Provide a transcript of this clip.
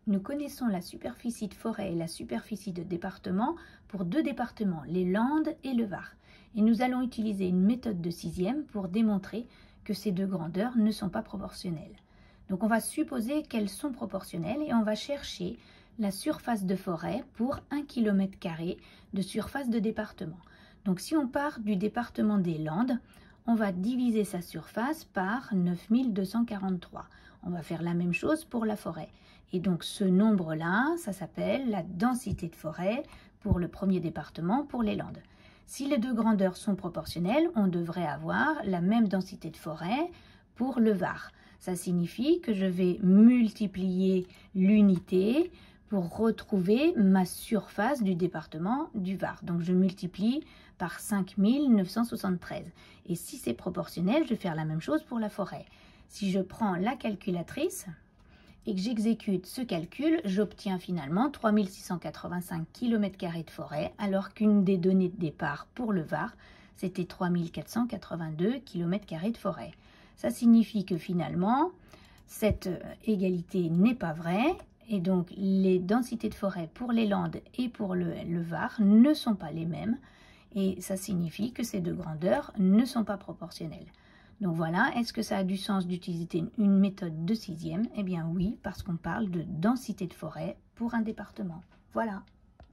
Nous connaissons la superficie de forêt et la superficie de département pour deux départements, les Landes et le Var. Et nous allons utiliser une méthode de sixième pour démontrer que ces deux grandeurs ne sont pas proportionnelles. Donc on va supposer qu'elles sont proportionnelles et on va chercher la surface de forêt pour 1 km² de surface de département. Donc si on part du département des Landes, on va diviser sa surface par 9243. On va faire la même chose pour la forêt. Et donc ce nombre-là, ça s'appelle la densité de forêt pour le premier département, pour les Landes. Si les deux grandeurs sont proportionnelles, on devrait avoir la même densité de forêt pour le Var. Ça signifie que je vais multiplier l'unité pour retrouver ma surface du département du Var. Donc je multiplie par 5973. Et si c'est proportionnel, je vais faire la même chose pour la forêt. Si je prends la calculatrice et que j'exécute ce calcul, j'obtiens finalement 3685 km² de forêt, alors qu'une des données de départ pour le Var, c'était 3482 km² de forêt. Ça signifie que finalement, cette égalité n'est pas vraie, et donc les densités de forêt pour les Landes et pour le Var ne sont pas les mêmes, et ça signifie que ces deux grandeurs ne sont pas proportionnelles. Donc voilà, est-ce que ça a du sens d'utiliser une méthode de sixième? Eh bien oui, parce qu'on parle de densité de forêt pour un département. Voilà.